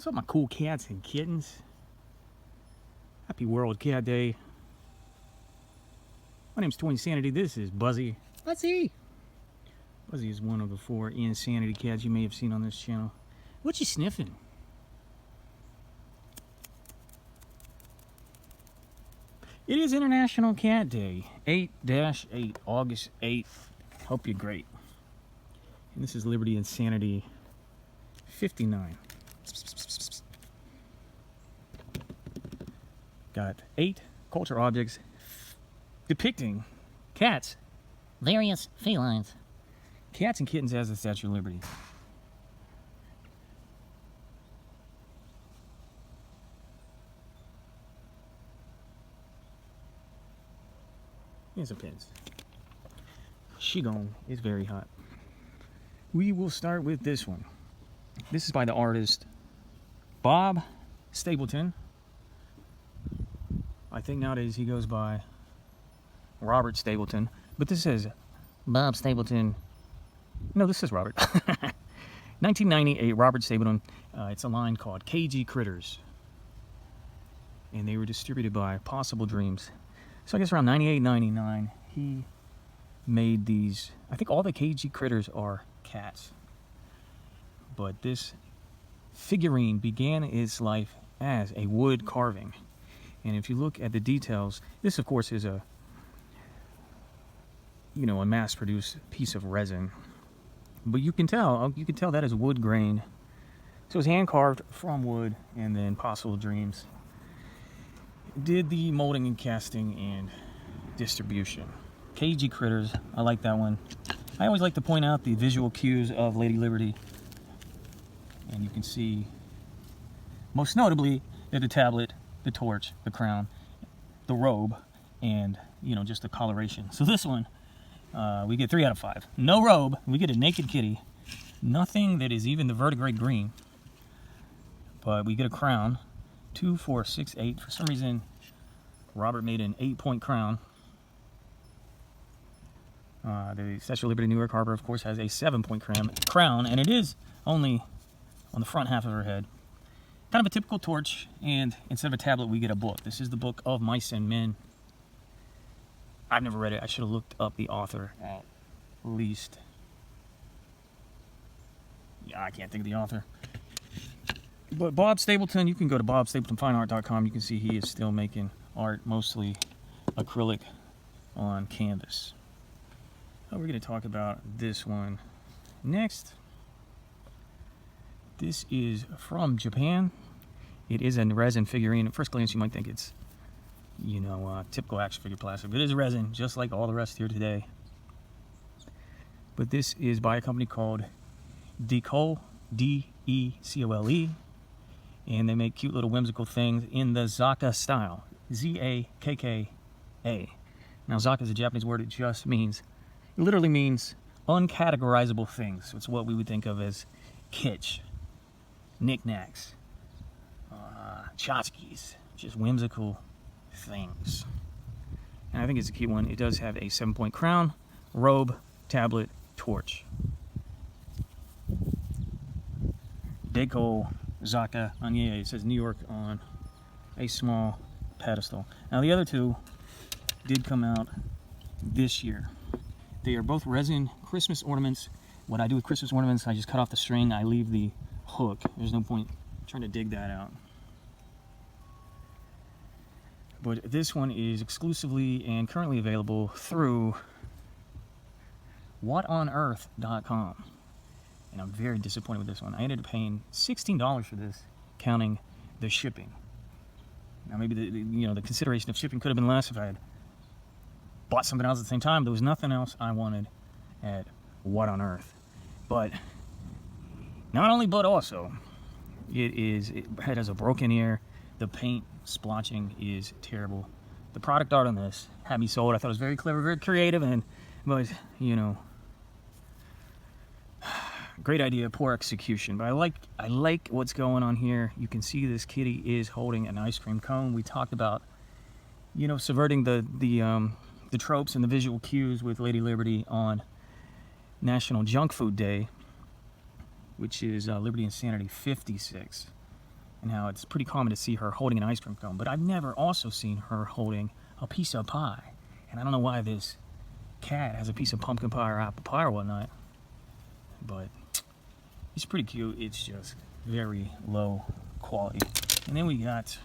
What's up, my cool cats and kittens? Happy World Cat Day. My name's Toy Insanity. This is Buzzy. Buzzy! Buzzy is one of the 4 insanity cats you may have seen on this channel. What you sniffing? It is International Cat Day, 8-8, August 8th. Hope you're great. And this is Liberty Insanity 59. Got 8 culture objects depicting cats, various felines. cats and kittens as the Statue of Liberty. Here's some pins. Qigong is very hot. We will start with this one. This is by the artist Bob Stapleton. I think nowadays he goes by Robert Stapleton, but this says Bob Stapleton. no, this is Robert. 1998, Robert Stapleton. It's a line called KG Critters, and they were distributed by Possible Dreams. So I guess around 98, 99, he made these. I think all the KG Critters are cats, but this figurine began its life as a wood carving. And if you look at the details, this of course is a mass-produced piece of resin, but you can tell that is wood grain. So it's hand carved from wood, and then Possible Dreams did the molding and casting and distribution. KG Critters, I like that one. I always like to point out the visual cues of Lady Liberty, and you can see most notably the tablet, the torch, the crown, the robe, and just the coloration. So this one, we get 3 out of 5. No robe, we get a naked kitty. Nothing that is even the vertigrade green, but we get a crown. 2, 4, 6, 8. For some reason, Robert made an 8-point crown. The Statue of Liberty, New York Harbor, of course, has a 7-point crown, and it is only on the front half of her head. Kind of a typical torch, and instead of a tablet, we get a book. This is the Book of Mice and Men. I've never read it. I should have looked up the author at least. Yeah, I can't think of the author. But Bob Stapleton, you can go to bobstapletonfineart.com. You can see he is still making art, mostly acrylic on canvas. We're going to talk about this one next. This is from Japan. It is a resin figurine. At first glance, you might think it's, typical action figure plastic. But it is resin, just like all the rest here today. But this is by a company called Decole, D-E-C-O-L-E. And they make cute little whimsical things in the Zakka style. Z-A-K-K-A. Now, Zakka is a Japanese word. It literally means uncategorizable things. It's what we would think of as kitsch, knickknacks, tchotchkes, just whimsical things. And I think it's a key one. It does have a 7-point crown, robe, tablet, torch. Deco Zakka Anye. It says New York on a small pedestal. Now the other 2 did come out this year. They are both resin Christmas ornaments. What I do with Christmas ornaments, I just cut off the string, I leave the hook. There's no point trying to dig that out. But this one is exclusively and currently available through whatonearth.com. And I'm very disappointed with this one. I ended up paying $16 for this, counting the shipping. Now maybe the consideration of shipping could have been less if I had bought something else at the same time. There was nothing else I wanted at What on Earth. But not only, but also, it has a broken ear. The paint splotching is terrible. The product art on this had me sold. I thought it was very clever, very creative, but great idea, poor execution. But I like what's going on here. You can see this kitty is holding an ice cream cone. We talked about subverting the tropes and the visual cues with Lady Liberty on National Junk Food Day, which is Liberty Insanity 56. and how it's pretty common to see her holding an ice cream cone. But I've never also seen her holding a piece of pie. And I don't know why this cat has a piece of pumpkin pie or apple pie or whatnot. But it's pretty cute. It's just very low quality. And then we got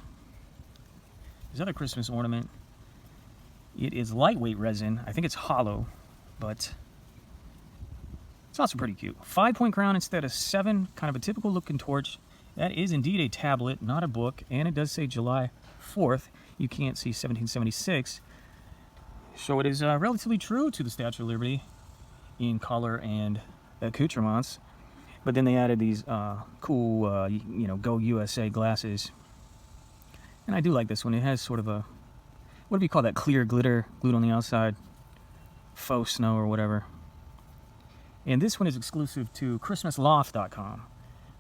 this other Christmas ornament. It is lightweight resin. I think it's hollow, but it's also pretty cute. 5-point crown instead of 7, kind of a typical looking torch. That is indeed a tablet, not a book, and it does say July 4th. You can't see 1776. So it is relatively true to the Statue of Liberty in color and accoutrements. But then they added these cool, Go USA glasses. And I do like this one. It has sort of a, what do we call that, clear glitter glued on the outside? Faux snow or whatever. And this one is exclusive to ChristmasLoft.com.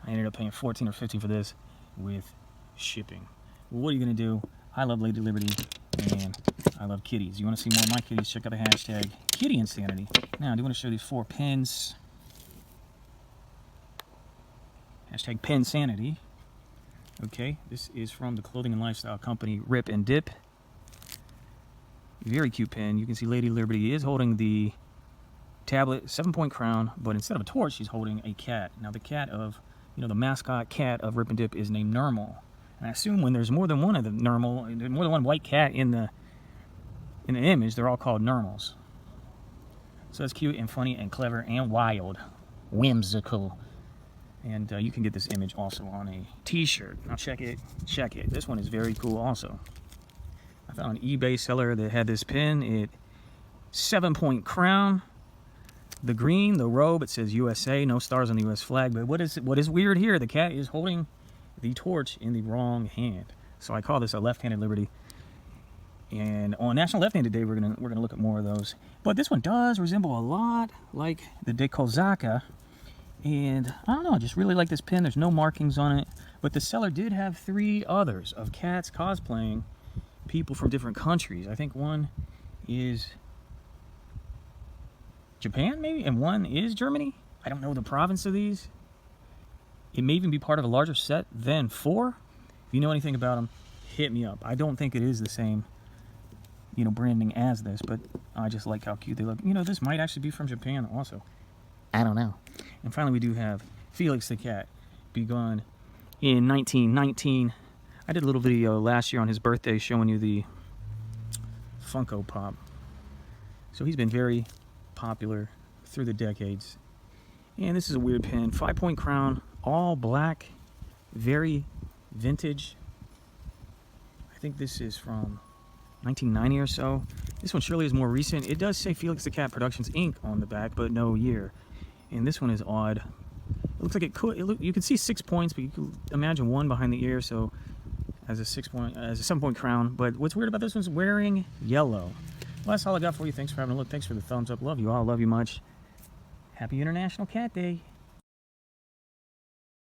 I ended up paying $14 or $15 for this with shipping. Well, what are you going to do? I love Lady Liberty and I love kitties. You want to see more of my kitties? Check out the hashtag Kitty Insanity. Now, I do want to show you these 4 pins. Hashtag Pinsanity. Okay, this is from the clothing and lifestyle company Rip and Dip. Very cute pin. You can see Lady Liberty is holding the tablet, 7-point crown, but instead of a torch, she's holding a cat. Now, the cat of, the mascot cat of Rip and Dip is named Nermal. And I assume when there's more than one of the Nermal, more than one white cat in the image, they're all called Nermals. So that's cute and funny and clever and wild. Whimsical. And you can get this image also on a t-shirt. Now check it. This one is very cool also. I found an eBay seller that had this pin. It 7-point crown. The green, the robe, it says USA, no stars on the US flag. But what is weird here? The cat is holding the torch in the wrong hand. So I call this a left-handed Liberty. And on National Left-Handed Day, we're gonna look at more of those. But this one does resemble a lot like the De Kozaka. And I don't know, I just really like this pin. There's no markings on it. But the seller did have 3 others of cats cosplaying people from different countries. I think one is Japan, maybe, and one is Germany. I don't know the province of these. It may even be part of a larger set than 4. If you know anything about them, hit me up. I don't think it is the same, branding as this, but I just like how cute they look. This might actually be from Japan also. I don't know. And finally, we do have Felix the Cat, begun in 1919. I did a little video last year on his birthday showing you the Funko Pop. So he's been very popular through the decades. And this is a weird pin. 5-point crown, all black, very vintage. I think this is from 1990 or so. This one surely is more recent. It does say Felix the Cat Productions Inc. on the back, but no year. And this one is odd. It looks like it could. You can see 6 points, but you can imagine 1 behind the ear. So as a 7-point crown. But what's weird about this one's wearing yellow. Well, that's all I got for you. Thanks for having a look. Thanks for the thumbs up. Love you all. Love you much. Happy International Cat Day.